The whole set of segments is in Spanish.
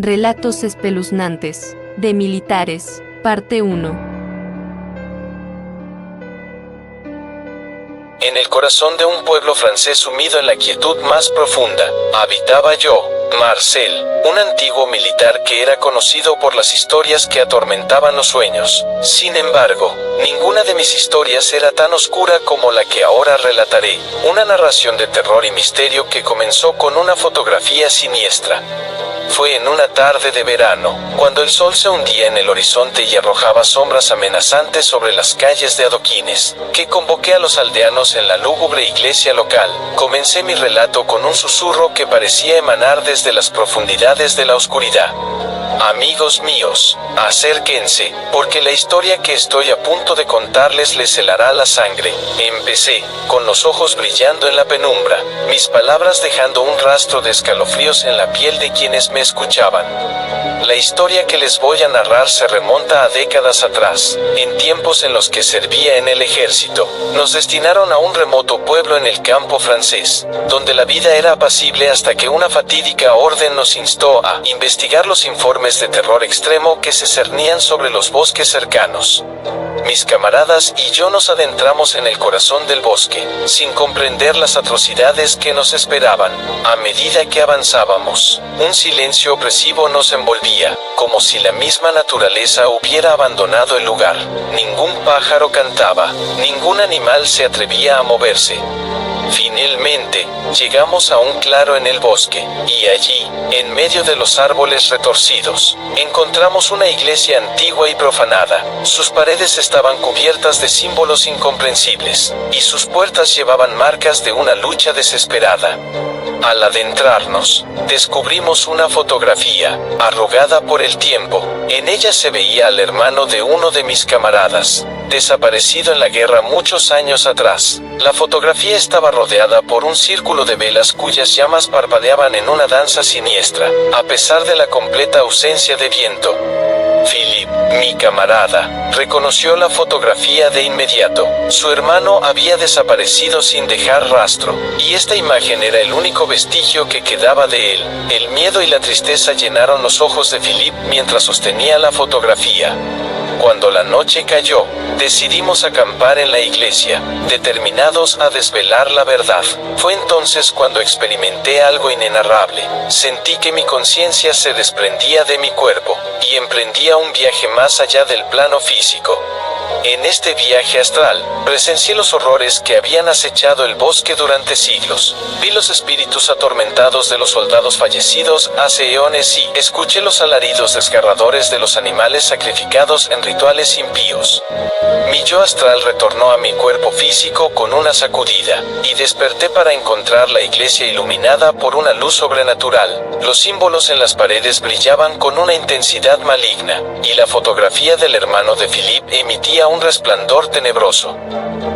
Relatos espeluznantes, de militares, parte 1. En el corazón de un pueblo francés sumido en la quietud más profunda, habitaba yo, Marcel, un antiguo militar que era conocido por las historias que atormentaban los sueños. Sin embargo, ninguna de mis historias era tan oscura como la que ahora relataré, una narración de terror y misterio que comenzó con una fotografía siniestra. Fue en una tarde de verano, cuando el sol se hundía en el horizonte y arrojaba sombras amenazantes sobre las calles de adoquines, que convoqué a los aldeanos en la lúgubre iglesia local. Comencé mi relato con un susurro que parecía emanar desde las profundidades de la oscuridad. Amigos míos, acérquense, porque la historia que estoy a punto de contarles les helará la sangre. Empecé, con los ojos brillando en la penumbra, mis palabras dejando un rastro de escalofríos en la piel de quienes me escuchaban. La historia que les voy a narrar se remonta a décadas atrás, en tiempos en los que servía en el ejército. Nos destinaron a un remoto pueblo en el campo francés, donde la vida era apacible hasta que una fatídica orden nos instó a investigar los informes de terror extremo que se cernían sobre los bosques cercanos. Mis camaradas y yo nos adentramos en el corazón del bosque, sin comprender las atrocidades que nos esperaban. A medida que avanzábamos, un silencio opresivo nos envolvía, como si la misma naturaleza hubiera abandonado el lugar. Ningún pájaro cantaba, ningún animal se atrevía a moverse. Finalmente, llegamos a un claro en el bosque, y allí, en medio de los árboles retorcidos, encontramos una iglesia antigua y profanada. Sus paredes estaban cubiertas de símbolos incomprensibles, y sus puertas llevaban marcas de una lucha desesperada. Al adentrarnos, descubrimos una fotografía, arrugada por el tiempo. En ella se veía al hermano de uno de mis camaradas, desaparecido en la guerra muchos años atrás. La fotografía estaba rodeada por un círculo de velas cuyas llamas parpadeaban en una danza siniestra, a pesar de la completa ausencia de viento. Philip, mi camarada, reconoció la fotografía de inmediato. Su hermano había desaparecido sin dejar rastro, y esta imagen era el único vestigio que quedaba de él. El miedo y la tristeza llenaron los ojos de Philip mientras sostenía la fotografía. Cuando la noche cayó, decidimos acampar en la iglesia, determinados a desvelar la verdad. Fue entonces cuando experimenté algo inenarrable. Sentí que mi conciencia se desprendía de mi cuerpo, y emprendía un viaje más allá del plano físico. En este viaje astral, presencié los horrores que habían acechado el bosque durante siglos. Vi los espíritus atormentados de los soldados fallecidos hace eones y escuché los alaridos desgarradores de los animales sacrificados en rituales impíos. Mi yo astral retornó a mi cuerpo físico con una sacudida, y desperté para encontrar la iglesia iluminada por una luz sobrenatural. Los símbolos en las paredes brillaban con una intensidad maligna, y la fotografía del hermano de Philip emitía un resplandor tenebroso.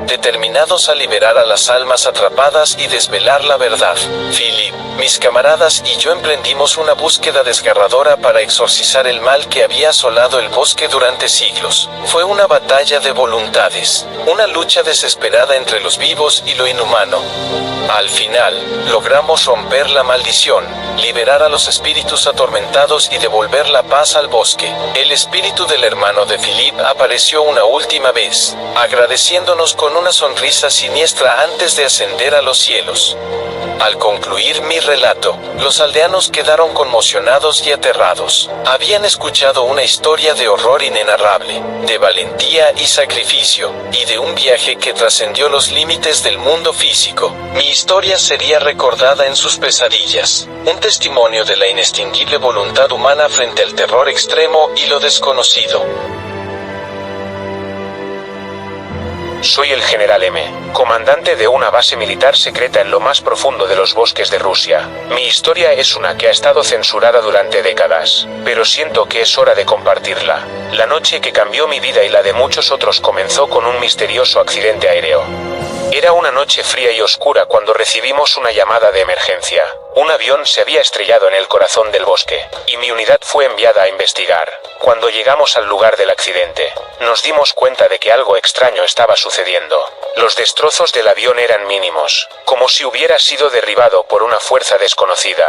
Determinados a liberar a las almas atrapadas y desvelar la verdad, Philip, mis camaradas y yo emprendimos una búsqueda desgarradora para exorcizar el mal que había asolado el bosque durante siglos. Fue una batalla de voluntades, una lucha desesperada entre los vivos y lo inhumano. Al final, logramos romper la maldición, liberar a los espíritus atormentados y devolver la paz al bosque. El espíritu del hermano de Philip apareció una última vez, agradeciéndonos con una sonrisa siniestra antes de ascender a los cielos. Al concluir mi relato, los aldeanos quedaron conmocionados y aterrados. Habían escuchado una historia de horror inenarrable, de valentía y sacrificio, y de un viaje que trascendió los límites del mundo físico. Mi historia sería recordada en sus pesadillas, un testimonio de la inextinguible voluntad humana frente al terror extremo y lo desconocido. Soy el General M, comandante de una base militar secreta en lo más profundo de los bosques de Rusia. Mi historia es una que ha estado censurada durante décadas, pero siento que es hora de compartirla. La noche que cambió mi vida y la de muchos otros comenzó con un misterioso accidente aéreo. Era una noche fría y oscura cuando recibimos una llamada de emergencia. Un avión se había estrellado en el corazón del bosque, y mi unidad fue enviada a investigar. Cuando llegamos al lugar del accidente, nos dimos cuenta de que algo extraño estaba sucediendo. Los destrozos del avión eran mínimos, como si hubiera sido derribado por una fuerza desconocida.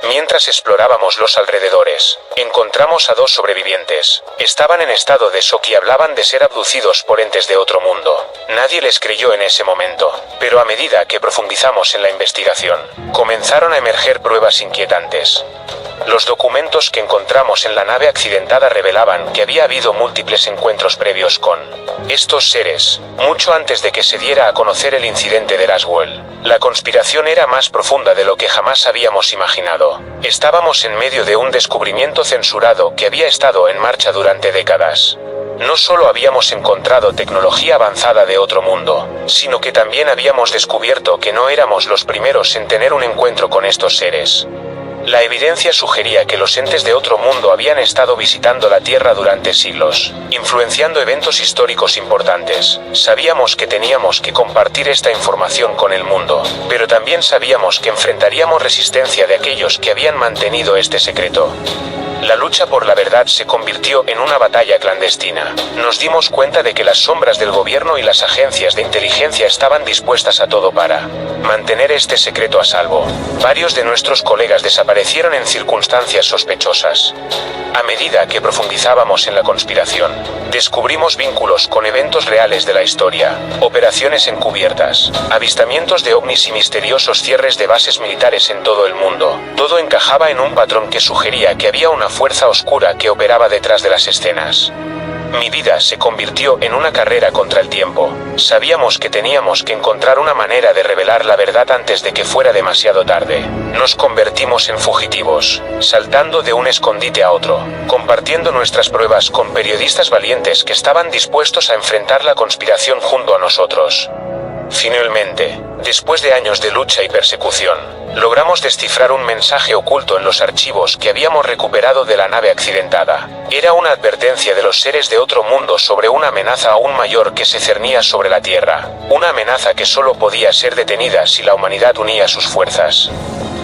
Mientras explorábamos los alrededores, encontramos a dos sobrevivientes. Estaban en estado de shock y hablaban de ser abducidos por entes de otro mundo. Nadie les creyó en ese momento, pero a medida que profundizamos en la investigación, comenzaron a emerger pruebas inquietantes. Los documentos que encontramos en la nave accidentada revelaban que había habido múltiples encuentros previos con estos seres, mucho antes de que se diera a conocer el incidente de Roswell. La conspiración era más profunda de lo que jamás habíamos imaginado. Estábamos en medio de un descubrimiento censurado que había estado en marcha durante décadas. No solo habíamos encontrado tecnología avanzada de otro mundo, sino que también habíamos descubierto que no éramos los primeros en tener un encuentro con estos seres. La evidencia sugería que los entes de otro mundo habían estado visitando la Tierra durante siglos, influenciando eventos históricos importantes. Sabíamos que teníamos que compartir esta información con el mundo, pero también sabíamos que enfrentaríamos resistencia de aquellos que habían mantenido este secreto. La lucha por la verdad se convirtió en una batalla clandestina. Nos dimos cuenta de que las sombras del gobierno y las agencias de inteligencia estaban dispuestas a todo para mantener este secreto a salvo. Varios de nuestros colegas desaparecieron en circunstancias sospechosas. A medida que profundizábamos en la conspiración, descubrimos vínculos con eventos reales de la historia, operaciones encubiertas, avistamientos de ovnis y misteriosos cierres de bases militares en todo el mundo. Todo encajaba en un patrón que sugería que había una fuerza oscura que operaba detrás de las escenas. Mi vida se convirtió en una carrera contra el tiempo. Sabíamos que teníamos que encontrar una manera de revelar la verdad antes de que fuera demasiado tarde. Nos convertimos en fugitivos, saltando de un escondite a otro, compartiendo nuestras pruebas con periodistas valientes que estaban dispuestos a enfrentar la conspiración junto a nosotros. Finalmente, después de años de lucha y persecución, logramos descifrar un mensaje oculto en los archivos que habíamos recuperado de la nave accidentada. Era una advertencia de los seres de otro mundo sobre una amenaza aún mayor que se cernía sobre la Tierra, una amenaza que solo podía ser detenida si la humanidad unía sus fuerzas.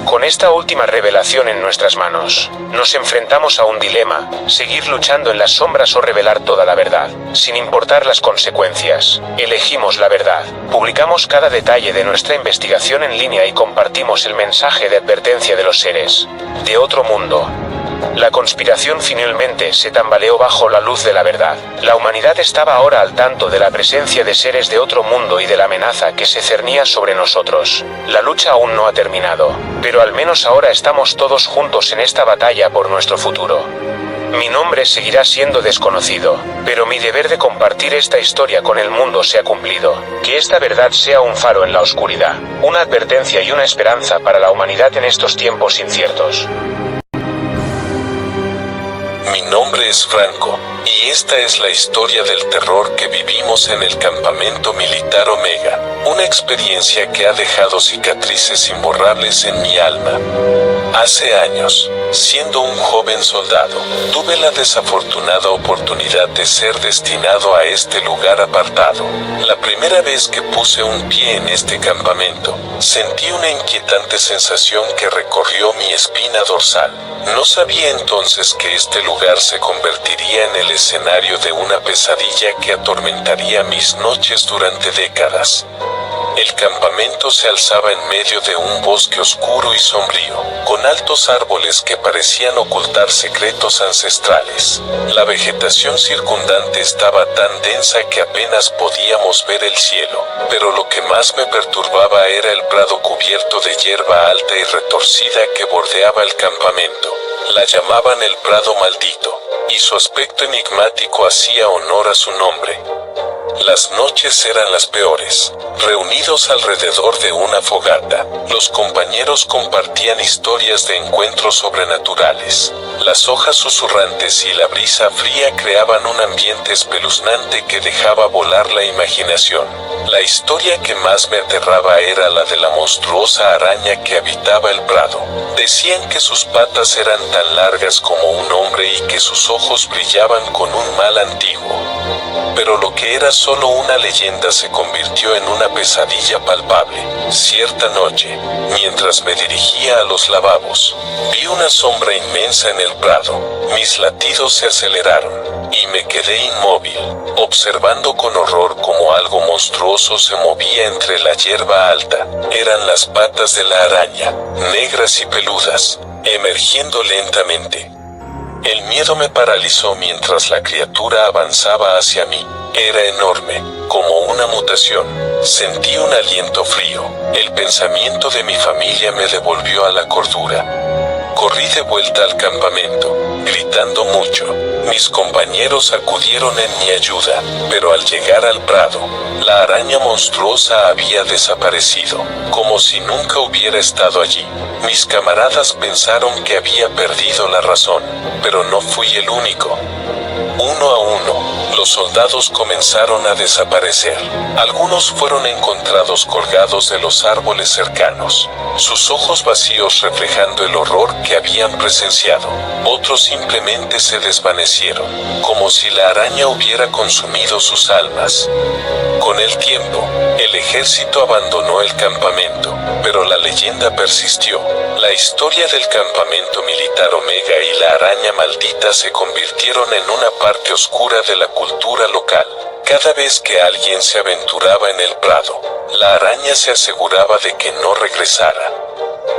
Con esta última revelación en nuestras manos, nos enfrentamos a un dilema: seguir luchando en las sombras o revelar toda la verdad, sin importar las consecuencias. Elegimos la verdad. Publicamos cada detalle de nuestra investigación en línea y compartimos el mensaje de advertencia de los seres de otro mundo. La conspiración finalmente se tambaleó bajo la luz de la verdad. La humanidad estaba ahora al tanto de la presencia de seres de otro mundo y de la amenaza que se cernía sobre nosotros. La lucha aún no ha terminado, pero al menos ahora estamos todos juntos en esta batalla por nuestro futuro. Mi nombre seguirá siendo desconocido, pero mi deber de compartir esta historia con el mundo se ha cumplido. Que esta verdad sea un faro en la oscuridad, una advertencia y una esperanza para la humanidad en estos tiempos inciertos. Mi nombre es Franco, y esta es la historia del terror que vivimos en el campamento militar Omega, una experiencia que ha dejado cicatrices imborrables en mi alma. Hace años, siendo un joven soldado, tuve la desafortunada oportunidad de ser destinado a este lugar apartado. La primera vez que puse un pie en este campamento, sentí una inquietante sensación que recorrió mi espina dorsal. No sabía entonces que este lugar se convertiría en el escenario de una pesadilla que atormentaría mis noches durante décadas. El campamento se alzaba en medio de un bosque oscuro y sombrío, con altos árboles que parecían ocultar secretos ancestrales. La vegetación circundante estaba tan densa que apenas podíamos ver el cielo, pero lo que más me perturbaba era el prado cubierto de hierba alta y retorcida que bordeaba el campamento. La llamaban el Prado Maldito, y su aspecto enigmático hacía honor a su nombre. Las noches eran las peores. Reunidos alrededor de una fogata, los compañeros compartían historias de encuentros sobrenaturales. Las hojas susurrantes y la brisa fría creaban un ambiente espeluznante que dejaba volar la imaginación. La historia que más me aterraba era la de la monstruosa araña que habitaba el prado. Decían que sus patas eran tan largas como un hombre y que sus ojos brillaban con un mal antiguo. Pero lo que era solo una leyenda se convirtió en una pesadilla palpable. Cierta noche, mientras me dirigía a los lavabos, vi una sombra inmensa en el prado. Mis latidos se aceleraron y me quedé inmóvil, observando con horror cómo algo monstruoso se movía entre la hierba alta. Eran las patas de la araña, negras y peludas, emergiendo lentamente. El miedo me paralizó mientras la criatura avanzaba hacia mí. Era enorme, como una mutación. Sentí un aliento frío. El pensamiento de mi familia me devolvió a la cordura. Corrí de vuelta al campamento, gritando mucho. Mis compañeros acudieron en mi ayuda, pero al llegar al prado, la araña monstruosa había desaparecido, como si nunca hubiera estado allí. Mis camaradas pensaron que había perdido la razón, pero no fui el único. Uno a uno, los soldados comenzaron a desaparecer. Algunos fueron encontrados colgados de los árboles cercanos, sus ojos vacíos reflejando el horror que habían presenciado. Otros simplemente se desvanecieron, como si la araña hubiera consumido sus almas. Con el tiempo, el ejército abandonó el campamento, pero la leyenda persistió. La historia del campamento militar Omega y la araña maldita se convirtieron en una parte oscura de la cultura local. Cada vez que alguien se aventuraba en el prado, la araña se aseguraba de que no regresara.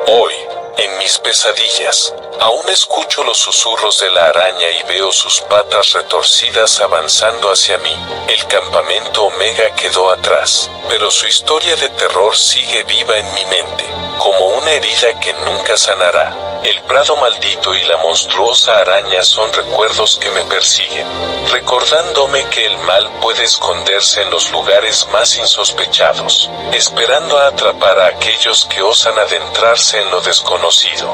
Hoy, en mis pesadillas, aún escucho los susurros de la araña y veo sus patas retorcidas avanzando hacia mí. El campamento Omega quedó atrás, pero su historia de terror sigue viva en mi mente, como una herida que nunca sanará. El prado maldito y la monstruosa araña son recuerdos que me persiguen, recordándome que el mal puede esconderse en los lugares más insospechados, esperando a atrapar a aquellos que osan adentrarse en lo desconocido.